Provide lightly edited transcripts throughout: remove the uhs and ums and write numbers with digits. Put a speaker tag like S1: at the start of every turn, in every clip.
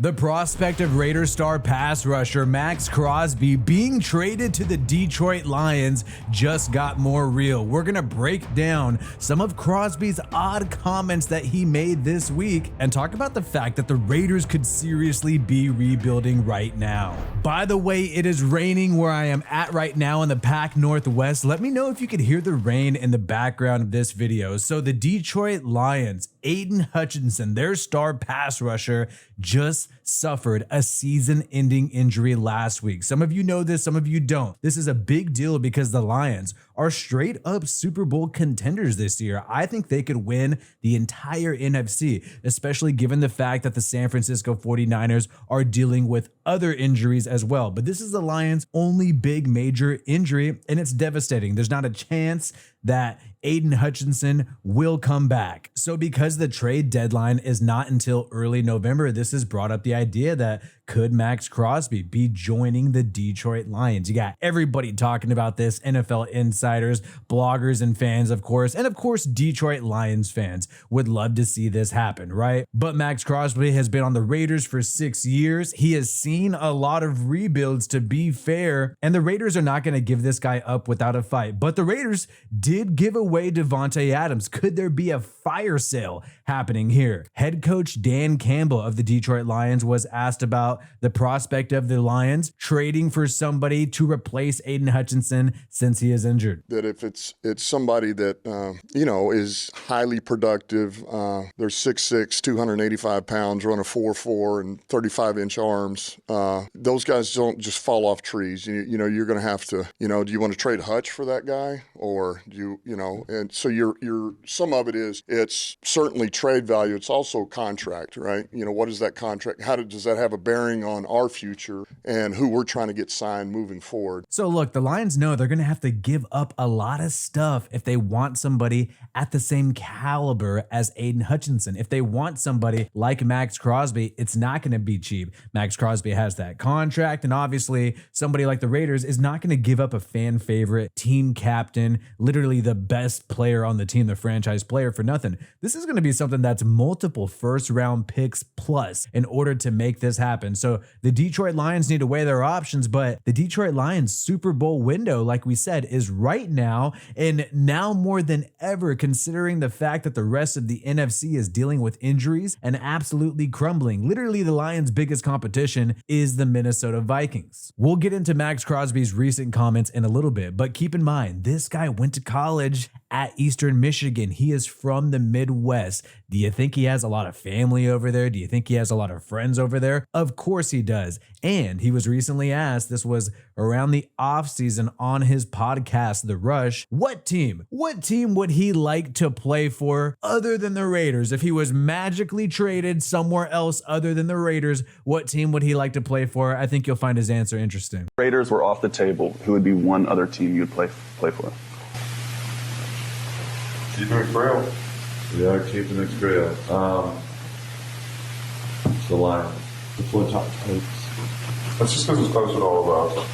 S1: The prospect of Raiders star pass rusher Maxx Crosby being traded to the Detroit Lions just got more real. We're going to break down some of Crosby's odd comments that he made this week and talk about the fact that the Raiders could seriously be rebuilding right now. By the way, it is raining where I am at right now in the Pac Northwest. Let me know if you could hear the rain in the background of this video. So the Detroit Lions, Aiden Hutchinson, their star pass rusher, just suffered a season-ending injury last week. Some of you know this, some of you don't. This is a big deal because the Lions are straight up Super Bowl contenders this year. I think they could win the entire NFC, especially given the fact that the San Francisco 49ers are dealing with other injuries as well. But this is the Lions' only big major injury, and it's devastating. There's not a chance that Aiden Hutchinson will come back. So because the trade deadline is not until early November, this has brought up the idea that could Maxx Crosby be joining the Detroit Lions? You got everybody talking about this, NFL insiders, bloggers, and fans, of course. And of course, Detroit Lions fans would love to see this happen, right? But Maxx Crosby has been on the Raiders for 6 years. He has seen a lot of rebuilds, to be fair, and the Raiders are not going to give this guy up without a fight. But the Raiders did give away Devontae Adams. Could there be a fire sale happening here? Head coach Dan Campbell of the Detroit Lions was asked about the prospect of the Lions trading for somebody to replace Aiden Hutchinson since he is injured.
S2: That if it's somebody that, is highly productive, they're 6'6", 285 pounds, run a 4.4 and 35-inch arms. Those guys don't just fall off trees. You're going to have to, do you want to trade Hutch for that guy? Or do and so you're some of it is, it's certainly trade value. It's also contract, right? What is that contract? Does that have a bearing on our future and who we're trying to get signed moving forward?
S1: So look, the Lions know they're going to have to give up a lot of stuff if they want somebody at the same caliber as Aiden Hutchinson. If they want somebody like Maxx Crosby, it's not going to be cheap. Maxx Crosby has that contract, and obviously somebody like the Raiders is not going to give up a fan favorite, team captain, literally the best player on the team, the franchise player, for nothing. This is going to be something that's multiple first-round picks plus in order to make this happen. So the Detroit Lions need to weigh their options, but the Detroit Lions Super Bowl window, like we said, is right now, and now more than ever, considering the fact that the rest of the NFC is dealing with injuries and absolutely crumbling. Literally, the Lions' biggest competition is the Minnesota Vikings. We'll get into Maxx Crosby's recent comments in a little bit, but keep in mind, this guy went to college at Eastern Michigan. He is from the Midwest. Do you think he has a lot of family over there? Do you think he has a lot of friends over there? Of course he does. And he was recently asked, this was around the offseason on his podcast, The Rush, what team would he like to play for other than the Raiders? If he was magically traded somewhere else other than the Raiders, what team would he like to play for? I think you'll find his answer interesting.
S3: Raiders were off the table. Who would be one other team you'd play for?
S4: Keeping it real. Yeah, keeping it real. The Lions. The Flint Heights. That's just because it's close to all of us.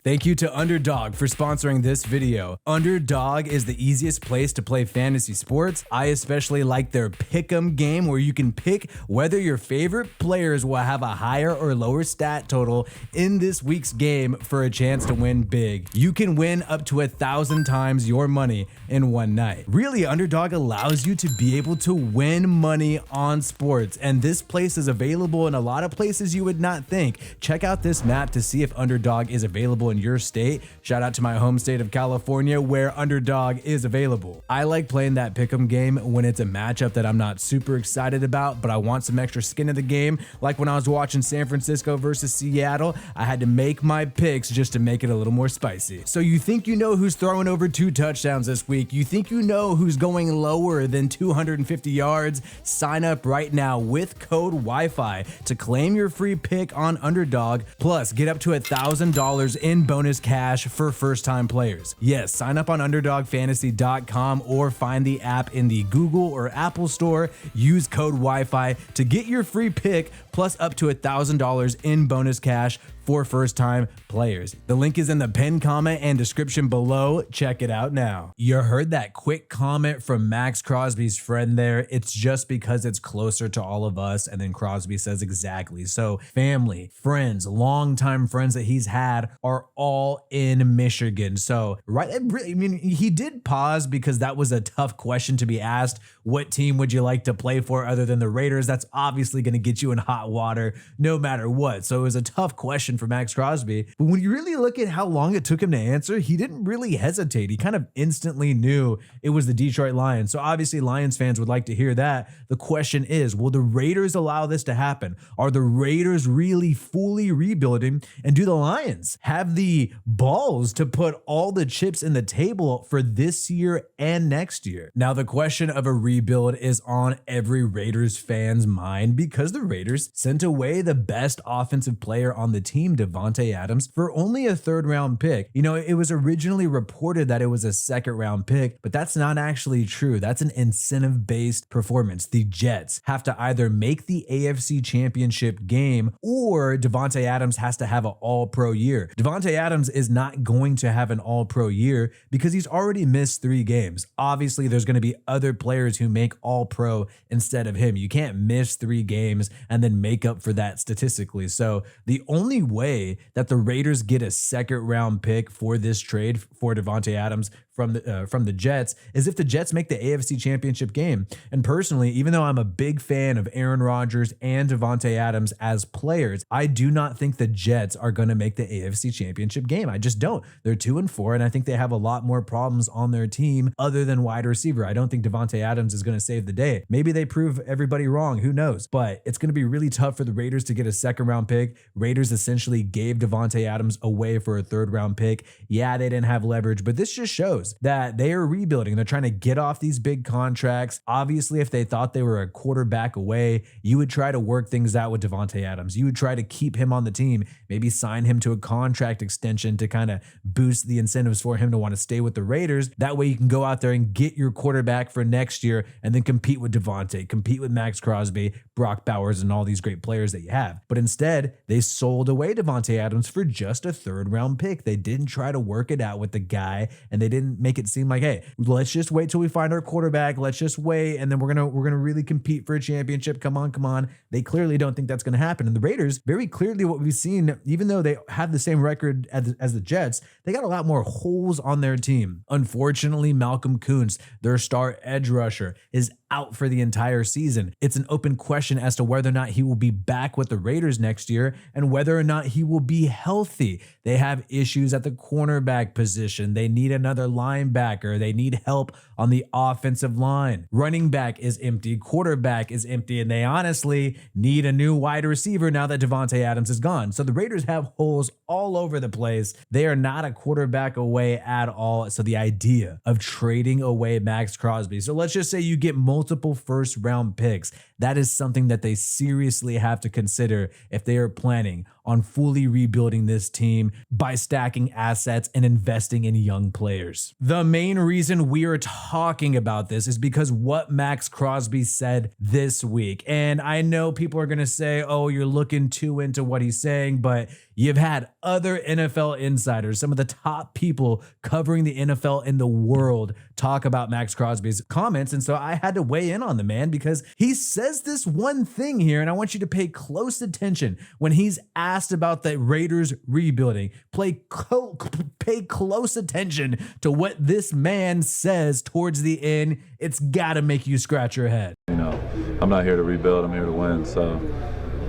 S1: Thank you to Underdog for sponsoring this video. Underdog is the easiest place to play fantasy sports. I especially like their pick'em game where you can pick whether your favorite players will have a higher or lower stat total in this week's game for a chance to win big. You can win up to 1,000 times your money in one night. Really, Underdog allows you to be able to win money on sports, and this place is available in a lot of places you would not think. Check out this map to see if Underdog is available in your state. Shout out to my home state of California where Underdog is available. I like playing that pick'em game when it's a matchup that I'm not super excited about, but I want some extra skin in the game. Like when I was watching San Francisco versus Seattle, I had to make my picks just to make it a little more spicy. So you think you know who's throwing over 2 touchdowns this week? You think you know who's going lower than 250 yards? Sign up right now with code WiFi to claim your free pick on Underdog, plus get up to $1,000 $1,000 in bonus cash for first-time players. Yes, sign up on UnderdogFantasy.com or find the app in the Google or Apple store. Use code Wi-Fi to get your free pick plus up to $1,000 in bonus cash for first-time players. The link is in the pinned comment and description below. Check it out now. You heard that quick comment from Maxx Crosby's friend there. It's just because it's closer to all of us, and then Crosby says exactly. So family, friends, longtime friends that he's had are all in Michigan. So right, I mean, he did pause because that was a tough question to be asked. What team would you like to play for other than the Raiders? That's obviously going to get you in hot water no matter what. So it was a tough question for Maxx Crosby. But when you really look at how long it took him to answer, he didn't really hesitate. He kind of instantly knew it was the Detroit Lions. So obviously Lions fans would like to hear that. The question is, will the Raiders allow this to happen? Are the Raiders really fully rebuilding? And do the Lions have the balls to put all the chips in the table for this year and next year? Now, the question of a rebuild is on every Raiders fan's mind because the Raiders sent away the best offensive player on the team, Davante Adams, for only a third-round pick. You know, it was originally reported that it was a second-round pick, but that's not actually true. That's an incentive-based performance. The Jets have to either make the AFC Championship game or Davante Adams has to have an all-pro year. Davante Adams is not going to have an all-pro year because he's already missed 3 games. Obviously, there's going to be other players who make all-pro instead of him. You can't miss 3 games and then make up for that statistically. So the only way that the Raiders get a second-round pick for this trade for Davante Adams from the Jets is if the Jets make the AFC Championship game. And personally, even though I'm a big fan of Aaron Rodgers and Davante Adams as players, I do not think the Jets are going to make the AFC Championship game. I just don't. They're 2-4, and I think they have a lot more problems on their team other than wide receiver. I don't think Davante Adams is going to save the day. Maybe they prove everybody wrong. Who knows? But it's going to be really tough for the Raiders to get a second-round pick. Raiders essentially gave Davante Adams away for a third-round pick. Yeah, they didn't have leverage, but this just shows that they are rebuilding. They're trying to get off these big contracts. Obviously, if they thought they were a quarterback away, you would try to work things out with Davante Adams. You would try to keep him on the team, maybe sign him to a contract extension to kind of boost the incentives for him to want to stay with the Raiders. That way you can go out there and get your quarterback for next year and then compete with Davante, compete with Maxx Crosby, Brock Bowers, and all these great players that you have. But instead, they sold away Davante Adams for just a third-round pick. They didn't try to work it out with the guy, and they didn't make it seem like, hey, let's just wait till we find our quarterback. Let's just wait, and then we're gonna really compete for a championship. Come on. They clearly don't think that's gonna happen. And the Raiders, very clearly, what we've seen, even though they have the same record as the Jets, they got a lot more holes on their team. Unfortunately, Malcolm Kuntz, their star edge rusher, is out for the entire season. It's an open question as to whether or not he will be back with the Raiders next year and whether or not he will be healthy. They have issues at the cornerback position. They need another linebacker. They need help on the offensive line. Running back is empty. Quarterback is empty. And they honestly need a new wide receiver now that Davante Adams is gone. So the Raiders have holes all over the place. They are not a quarterback away at all. So the idea of trading away Maxx Crosby. So let's just say you get multiple first-round picks. That is something that they seriously have to consider if they are planning on fully rebuilding this team by stacking assets and investing in young players. The main reason we are talking about this is because what Maxx Crosby said this week. And I know people are going to say, oh, you're looking too into what he's saying, but you've had other NFL insiders, some of the top people covering the NFL in the world, talk about Maxx Crosby's comments. And so I had to weigh in on the man because he says this one thing here, and I want you to pay close attention when he's asked about the Raiders rebuilding. Pay close attention to what this man says towards the end. It's got to make you scratch your head.
S5: You know, I'm not here to rebuild, I'm here to win. So,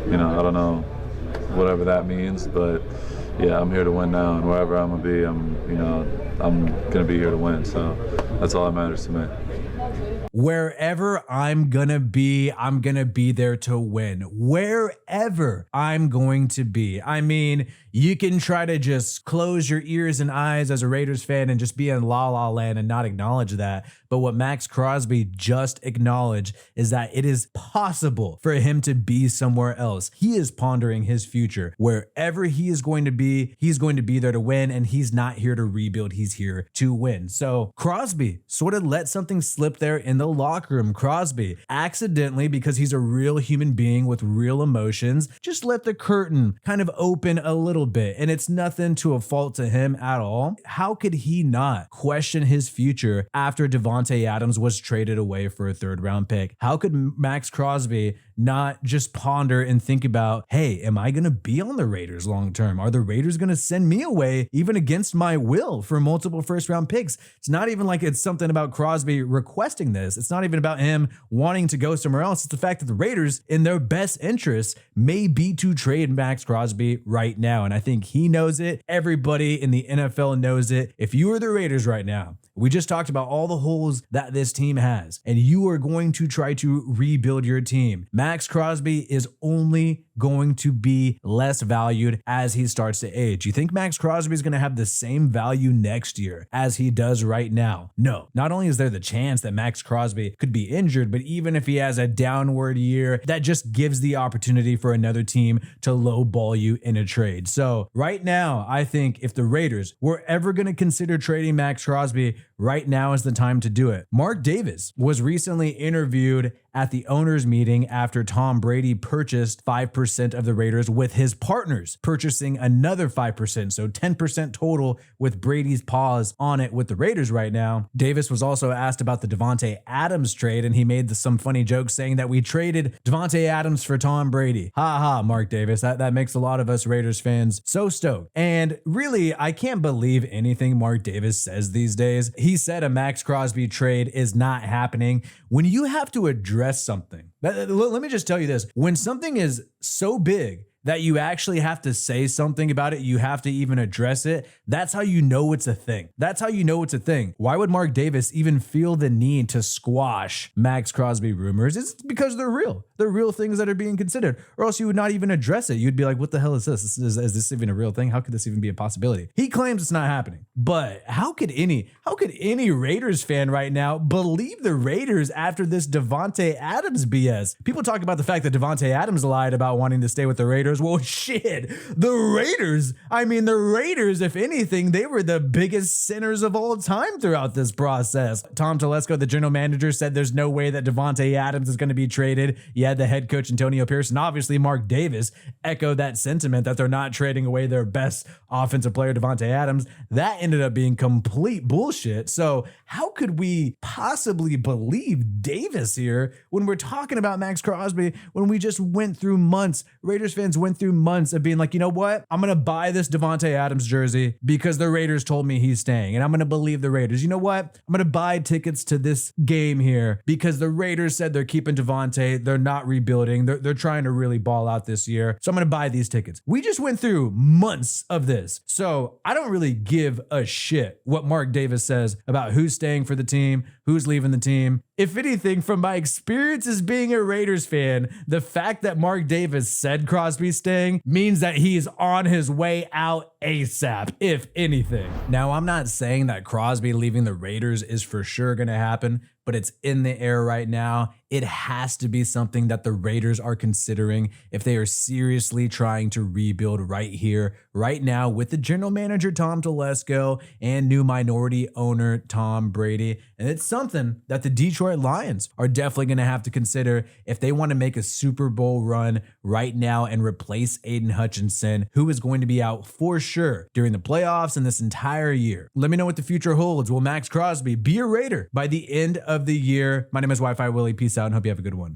S5: you know, I don't know whatever that means, but yeah, I'm here to win now, and wherever I'm gonna be, I'm gonna be here to win. So that's all that matters to me.
S1: Wherever I'm gonna be there to win. Wherever I'm going to be. I mean, you can try to just close your ears and eyes as a Raiders fan and just be in la la land and not acknowledge that. But what Maxx Crosby just acknowledged is that it is possible for him to be somewhere else. He is pondering his future. Wherever he is going to be, he's going to be there to win, and he's not here to rebuild. He's here to win. So Crosby sort of let something slip there in the locker room. Crosby accidentally, because he's a real human being with real emotions, just let the curtain kind of open a little bit, and it's nothing to a fault to him at all. How could he not question his future after Davante Adams was traded away for a third-round pick? How could Maxx Crosby not just ponder and think about, hey, am I going to be on the Raiders long term? Are the Raiders going to send me away even against my will for multiple first-round picks? It's not even like it's something about Crosby requesting this. It's not even about him wanting to go somewhere else. It's the fact that the Raiders, in their best interest, may be to trade Maxx Crosby right now. And I think he knows it. Everybody in the NFL knows it. If you are the Raiders right now, we just talked about all the holes that this team has, and you are going to try to rebuild your team. Maxx Crosby is only going to be less valued as he starts to age. You think Maxx Crosby is going to have the same value next year as he does right now? No. Not only is there the chance that Maxx Crosby could be injured, but even if he has a downward year, that just gives the opportunity for another team to lowball you in a trade. So right now, I think if the Raiders were ever going to consider trading Maxx Crosby, right now is the time to do it. Mark Davis was recently interviewed at the owners meeting after Tom Brady purchased 5% of the Raiders, with his partners purchasing another 5%. So 10% total with Brady's paws on it with the Raiders right now. Davis was also asked about the Davante Adams trade, and he made some funny jokes saying that we traded Davante Adams for Tom Brady. Ha ha, Mark Davis. That makes a lot of us Raiders fans so stoked. And really, I can't believe anything Mark Davis says these days. He said a Maxx Crosby trade is not happening. When you have to address something, let me just tell you this. When something is so big that you actually have to say something about it, you have to even address it, that's how you know it's a thing. That's how you know it's a thing. Why would Mark Davis even feel the need to squash Maxx Crosby rumors? It's because they're real. They're real things that are being considered, or else you would not even address it. You'd be like, what the hell is this? Is this even a real thing? How could this even be a possibility? He claims it's not happening. But how could any Raiders fan right now believe the Raiders after this Davante Adams BS? People talk about the fact that Davante Adams lied about wanting to stay with the Raiders. Well, shit, the Raiders, if anything, they were the biggest sinners of all time throughout this process. Tom Telesco, the general manager, said there's no way that Davante Adams is going to be traded. You had the head coach, Antonio Pierce, and obviously Mark Davis echoed that sentiment that they're not trading away their best offensive player, Davante Adams. That ended up being complete bullshit. So how could we possibly believe Davis here when we're talking about Maxx Crosby, when we just went through months, Raiders fans went through months of being like, you know what? I'm going to buy this Davante Adams jersey because the Raiders told me he's staying, and I'm going to believe the Raiders. You know what? I'm going to buy tickets to this game here because the Raiders said they're keeping Davante. They're not rebuilding. They're trying to really ball out this year. So I'm going to buy these tickets. We just went through months of this. So I don't really give a shit what Mark Davis says about who's staying for the team, who's leaving the team. If anything, from my experience as being a Raiders fan, the fact that Mark Davis said Crosby's staying means that he's on his way out ASAP, if anything. Now, I'm not saying that Crosby leaving the Raiders is for sure going to happen, but it's in the air right now. It has to be something that the Raiders are considering if they are seriously trying to rebuild right here, right now, with the general manager, Tom Telesco, and new minority owner, Tom Brady. And it's something that the Detroit Lions are definitely going to have to consider if they want to make a Super Bowl run right now and replace Aiden Hutchinson, who is going to be out for sure during the playoffs and this entire year. Let me know what the future holds. Will Maxx Crosby be a Raider by the end of the year? My name is Wi-Fi Willie. Peace out and hope you have a good one.